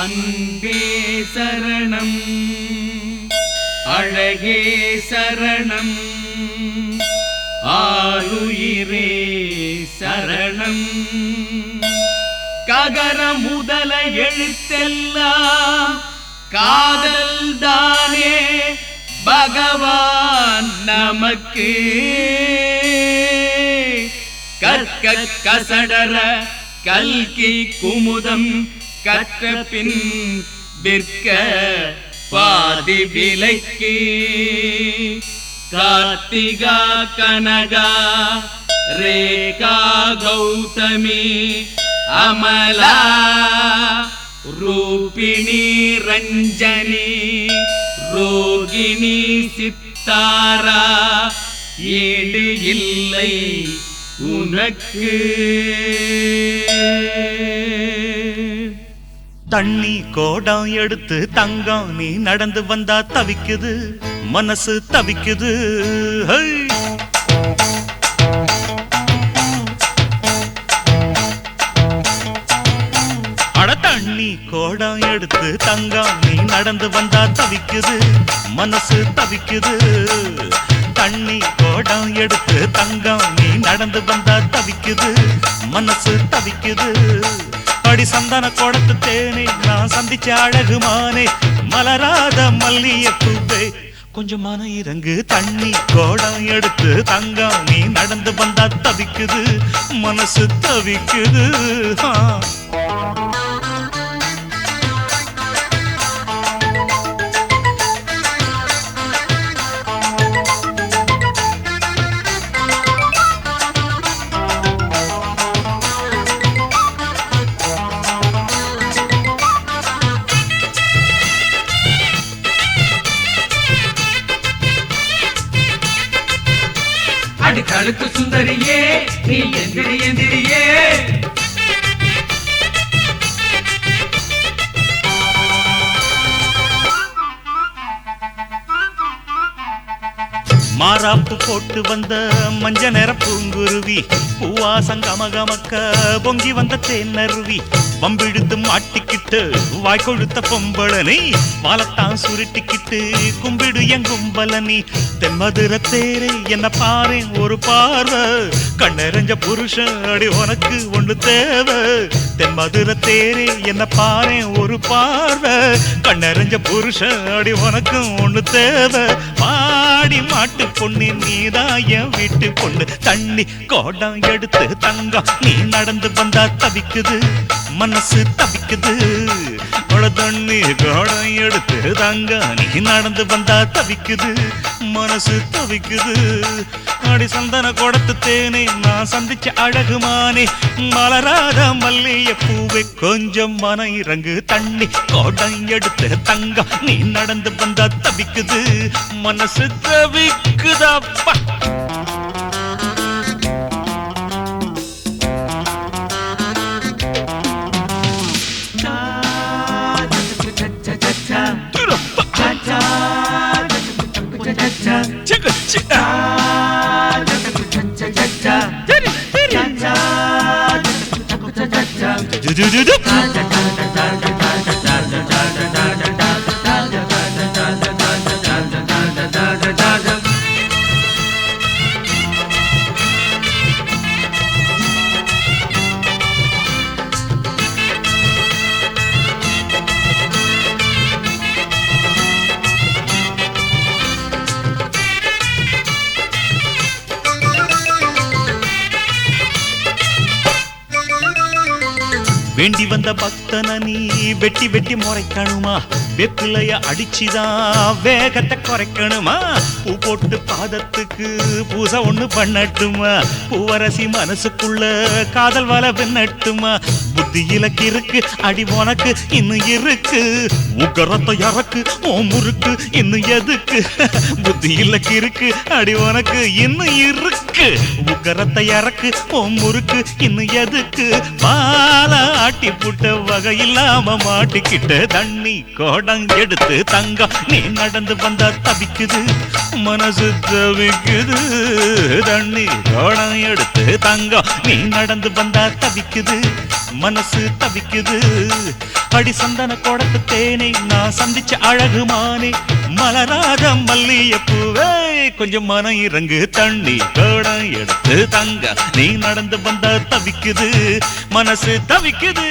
அன்பே சரணம் அழகே சரணம் ஆருயிரே சரணம் ககர முதல எழுத்தெல்லாம் காதல் தானே பகவான் நமக்கு கற்க கசடர கல்கி குமுதம் கற்ற பின் விற்க பாதி விலைக்கு கார்த்திகா கனகா ரேகா கௌதமி அமலா ரூபிணி ரஞ்சனி ரோகிணி சித்தாரா ஈடு இல்லை உனக்கு. தண்ணி கோடம் எடுத்து தங்கம் நீ நடந்து வந்தா தவிக்குது மனசு தவிக்குது. அட தண்ணி கோடம் எடுத்து தங்கம் நீ நடந்து வந்தா தவிக்குது மனசு தவிக்குது. தண்ணி கோடம் எடுத்து தங்கம் நீ நடந்து வந்தா தவிக்குது மனசு தவிக்குது. அடி சந்தன கோடத்து தேனே நான் சந்திச்ச அழகுமானே மலராத மல்லியப்பூவே கொஞ்சம் மன இறங்கு. தண்ணி கோடம் எடுத்து தங்கம் நீ நடந்து வந்தா தவிக்குது மனசு தவிக்குது. கழுத்து சுந்தரியே நீ எந்திரி எந்திரியே மாறாப்பு போட்டு வந்த மஞ்ச நிற பூங்குருவி பூவாசம் கமகமக்க பொங்கி வந்த தேனருவி வம்பிழுத்து மாட்டிக்கிட்டு வாய்க்கொழுத்த பொம்பளனி வாழத்தான் சுருட்டிக்கிட்டு கும்பிடு என் கும்பலனி. தென்மதுர தேரே என்ன பாரு ஒரு பார்வை கண்ணெறிஞ்ச புருஷன் அடி உனக்கு ஒண்ணு தேவை. தென்மதுர தேரே என்ன பாரு ஒரு பார்வை கண்ணெறிஞ்ச புருஷன் அடி உனக்கு ஒண்ணு தேவை. பாடி மாட்டு பொண்ணு நீதான் என் வீட்டு பொண்ணு. தண்ணி கோடம் எடுத்து தங்கம் நீ நடந்து வந்தா தவிக்குது மனசு தவிக்குது. தண்ணி கோடம் எடுத்து தங்கம் நீ நடந்து வந்தா தவிக்குது மனசு தவிக்குது. அடி சந்தன கோடத்து தேனே நான் சந்திச்ச அழகுமானே மலராத மல்லிய பூவை கொஞ்சம் மன இறங்கு. தண்ணி கோடம் எடுத்து தங்கம் நீ நடந்து வந்தா தவிக்குது மனசு தவிக்குதப்பா. வேண்டி வந்த பக்தன நீ வெட்டி வெட்டி முறைக்கணுமா வெப்பிலைய அடிச்சுதான் வேகத்தை குறைக்கணுமா. பூ போட்டு பாதத்துக்கு பூசை ஒண்ணு பண்ணட்டுமா பூவரசி மனசுக்குள்ள காதல் வலை பின்னட்டுமா. புத்தியில கிறுக்கு அடி உனக்கு இன்னும் இருக்கு உக்கரத்தை இறக்கு ஓ முறுக்கு இன்னும் எதுக்கு. புத்தியில கிறுக்கு அடி உனக்கு இன்னும் இருக்கு உக்கரத்தை இறக்கு ஓ முறுக்கு இன்னும் எதுக்கு. பால ஆட்டி புட்ட வகை இல்லாம மாட்டிக்கிட்ட தண்ணி கோடம் எடுத்து தங்கம் நீ நடந்து வந்தா தவிக்குது மனசு தவிக்குது. தண்ணி கோடம் எடுத்து தங்கம் நீ நடந்து வந்தா தவிக்குது மனசு தவிக்குது. அடி சந்தன கோடத்து தேனே நான் சந்திச்ச அழகுமானே மலராத மல்லியப்பூவே கொஞ்சம் மனம் இறங்கு தண்ணி கோடம் எடுத்து தங்க நீ நடந்து வந்தா தவிக்குது மனசு தவிக்குது